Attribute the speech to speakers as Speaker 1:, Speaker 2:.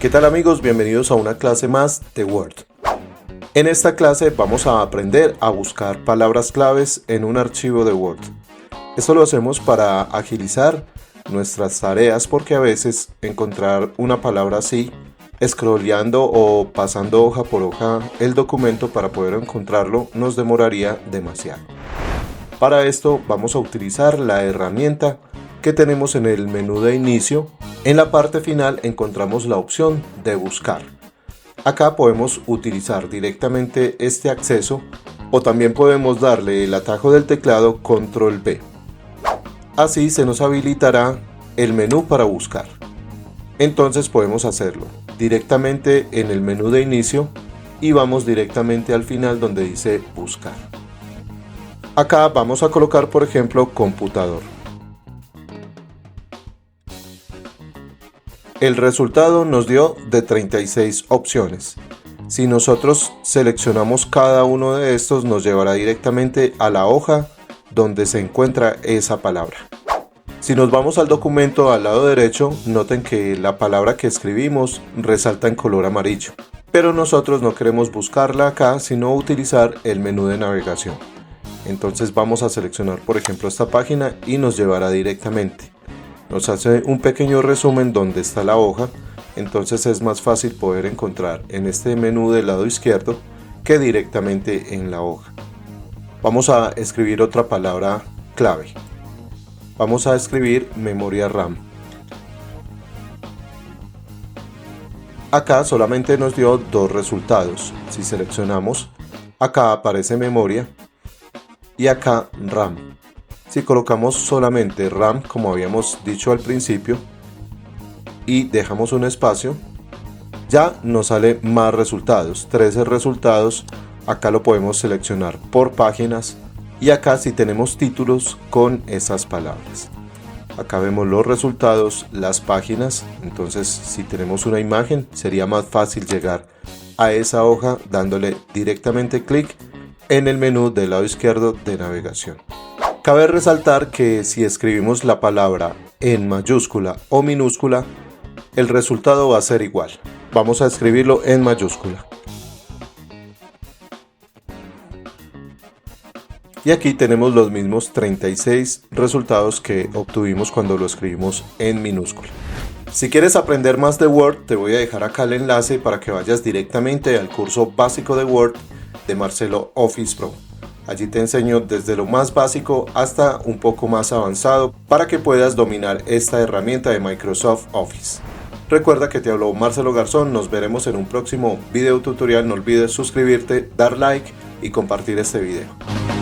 Speaker 1: ¿Qué tal amigos? Bienvenidos a una clase más de Word. En esta clase vamos a aprender a buscar palabras claves en un archivo de Word. Esto lo hacemos para agilizar nuestras tareas porque a veces encontrar una palabra así, scrolleando o pasando hoja por hoja el documento para poder encontrarlo nos demoraría demasiado. Para esto vamos a utilizar la herramienta que tenemos en el menú de inicio. En la parte final encontramos la opción de buscar. Acá podemos utilizar directamente este acceso o también podemos darle el atajo del teclado Control V. Así se nos habilitará el menú para buscar. Entonces podemos hacerlo directamente en el menú de inicio y vamos directamente al final donde dice buscar. Acá vamos a colocar por ejemplo computador. El resultado nos dio de 36 opciones. Si nosotros seleccionamos cada uno de estos nos llevará directamente a la hoja donde se encuentra esa palabra. Si nos vamos al documento al lado derecho, noten que la palabra que escribimos resalta en color amarillo. Pero nosotros no queremos buscarla acá, sino utilizar el menú de navegación. Entonces vamos a seleccionar por ejemplo esta página y nos llevará directamente. Nos hace un pequeño resumen donde está la hoja, entonces es más fácil poder encontrar en este menú del lado izquierdo que directamente en la hoja. Vamos a escribir otra palabra clave. Vamos a escribir memoria RAM. Acá solamente nos dio dos resultados. Si seleccionamos, acá aparece memoria y acá RAM. Si colocamos solamente RAM, como habíamos dicho al principio, y dejamos un espacio, ya nos sale más resultados, 13 resultados. Acá lo podemos seleccionar por páginas y acá si tenemos títulos con esas palabras. Acá vemos los resultados, las páginas, entonces si tenemos una imagen sería más fácil llegar a esa hoja dándole directamente clic en el menú del lado izquierdo de navegación. Cabe resaltar que si escribimos la palabra en mayúscula o minúscula, el resultado va a ser igual. Vamos a escribirlo en mayúscula. Y aquí tenemos los mismos 36 resultados que obtuvimos cuando lo escribimos en minúscula. Si quieres aprender más de Word, te voy a dejar acá el enlace para que vayas directamente al curso básico de Word de Marcelo Office Pro. Allí te enseño desde lo más básico hasta un poco más avanzado para que puedas dominar esta herramienta de Microsoft Office. Recuerda que te habló Marcelo Garzón, nos veremos en un próximo video tutorial. No olvides suscribirte, dar like y compartir este video.